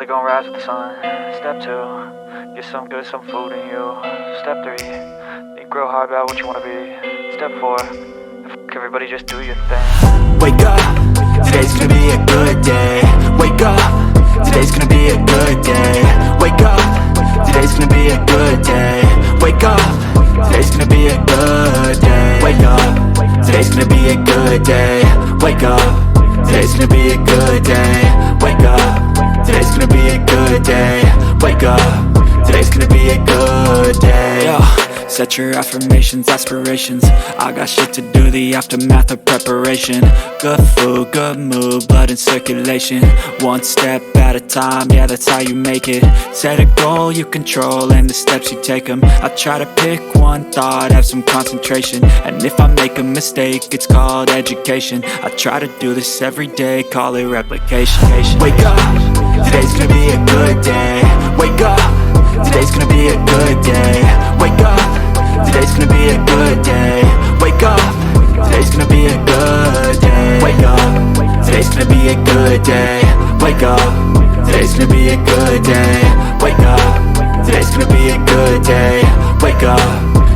really gonna rise with the sun. Step 2, get some good, some food in you. Step 3, think real hard about what you wanna be. Step 4, everybody just do your thing. Wake up, today's gonna be a good day. Wake up, today's gonna be a good day. Wake up, today's gonna be a good day. Wake up, today's gonna be a good day. Wake up, today's gonna be a good day. Wake up, today's gonna be a good day. Wake up, today's gonna be a good day. Wake up, today's gonna be a good day. Yo, set your affirmations, aspirations. I got shit to do, the aftermath of preparation. Good food, good mood, blood in circulation. One step at a time, yeah, that's how you make it. Set a goal you control and the steps you take them. I try to pick one thought, have some concentration. And if I make a mistake, it's called education. I try to do this every day, call it replication. Wake up, today's gonna be a good day. Wake up, today's gonna be a good day. Wake up, today's gonna be a good day. Wake up, today's gonna be a good day. Wake up, today's gonna be a good day. Wake up, today's gonna be a good day. Wake up, today's gonna be a good day. Wake up,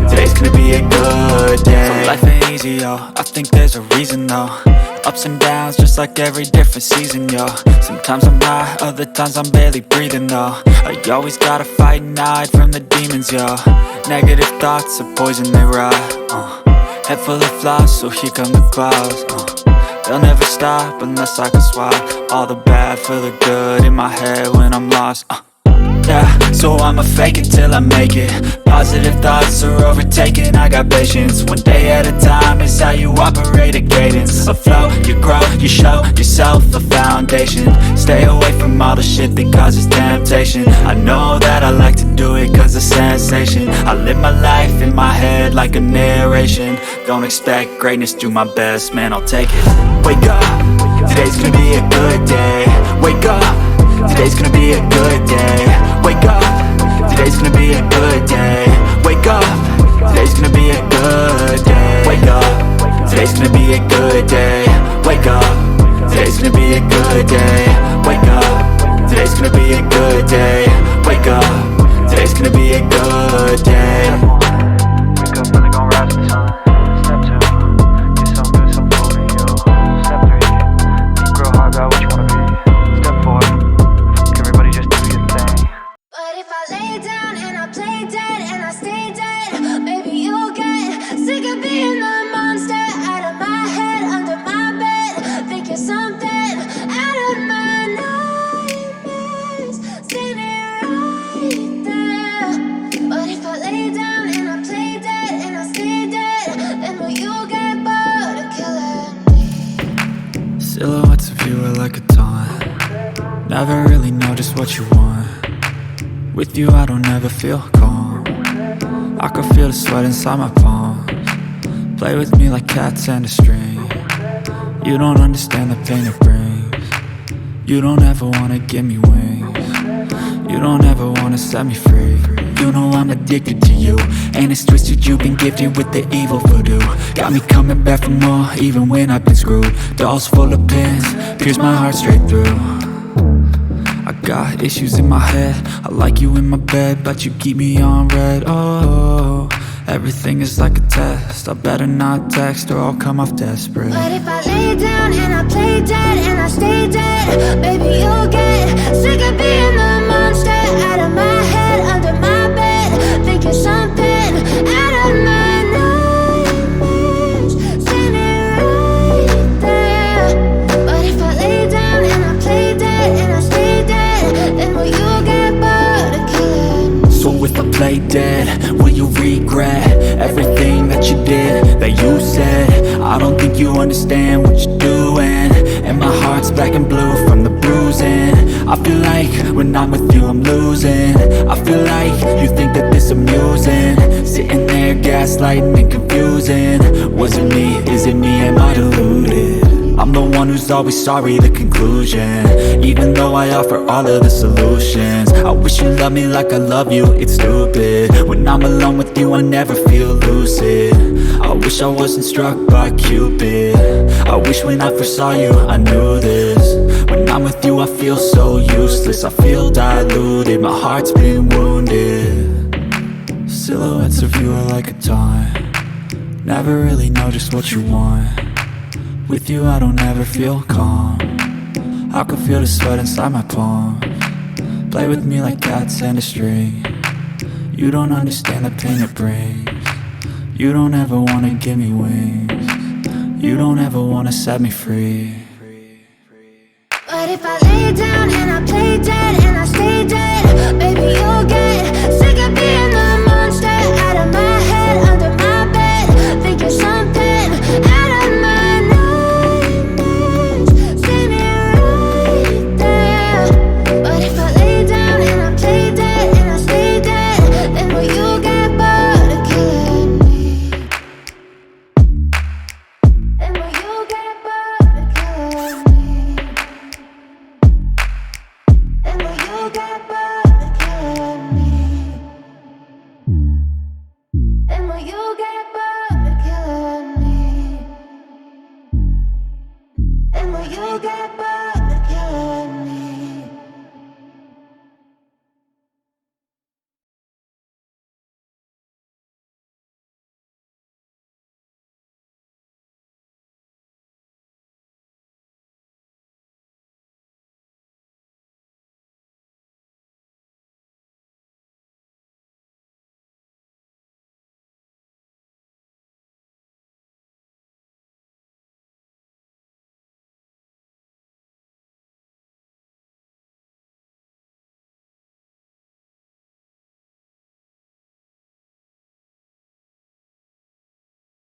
today's gonna be a good day. So life ain't easy, yo, I think there's a reason though. Ups and downs, just like every different season, yo. Sometimes I'm high, other times I'm barely breathing, though. I always gotta fight and hide from the demons, yo. Negative thoughts are poison, they rot. Head full of flies, so here come the clouds. They'll never stop unless I can swap all the bad for the good in my head when I'm lost. Yeah, so I'ma fake it till I make it. Positive thoughts are overtaken, I got patience. One day at a time is how you operate a cadence. A flow, you grow, you show yourself a foundation. Stay away from all the shit that causes temptation. I know that I like to do it cause it's sensation. I live my life in my head like a narration. Don't expect greatness, do my best, man, I'll take it. Wake up, today's gonna be a good day. Wake up, today's gonna be a good day. Wake up, today's gonna be a good day. Wake up, today's gonna be a good day. Wake up, today's gonna be a good day. Wake up, today's gonna be a good day. Wake up, today's gonna be a good day. Wake up, today's gonna be a good day. Wake up, really gonna rise with the sun. Step 2, get some good, some food in you. Step 3, think real hard about what you wanna be. Step 4, everybody just do your thing. But if I lay down and I play dead and I stay dead, maybe you'll get sick of being the monster out of my head, under my bed. Think you're something out of my nightmares, standing right there. But if I lay down and I play dead and I stay dead, then will you get bored of killing me? Silhouettes of you are like a taunt. Never really know just what you want. With you I don't ever feel calm. I can feel the sweat inside my palms. Play with me like cats and a string. You don't understand the pain it brings. You don't ever wanna give me wings. You don't ever wanna set me free. You know I'm addicted to you, and it's twisted, you've been gifted with the evil voodoo. Got me coming back for more, even when I've been screwed. Dolls full of pins, pierce my heart straight through. I got issues in my head, I like you in my bed, but you keep me on red. Oh, everything is like a test, I better not text or I'll come off desperate. But if I lay down and I play dead and I stay dead, maybe you'll get sick of being the monster out of my head, under my bed. Think you're something out of my nightmares, standing right there. But if I lay down and I play dead and I stay dead, then will you get bored of killing me? So if I play dead, will you regret everything that you did, that you said? I don't think you understand what you're doing, and my heart's black and blue from the bruising. I feel like when I'm with you I'm losing. I feel like you think that this amusing, sitting there gaslighting and confusing. Was it me? Is it me? Am I deluded? I'm the one who's always sorry, the conclusion. Even though I offer all of the solutions, I wish you loved me like I love you, it's stupid. When I'm alone with you I never feel lucid. I wish I wasn't struck by Cupid. I wish when I first saw you I knew this. When I'm with you, I feel so useless. I feel diluted, my heart's been wounded. Silhouettes of you are like a taunt. Never really know just what you want. With you I don't ever feel calm. I can feel the sweat inside my palms. Play with me like cats and a string. You don't understand the pain it brings. You don't ever wanna give me wings. You don't ever wanna set me free. But if I lay down and I play dead and I stay dead, baby, you're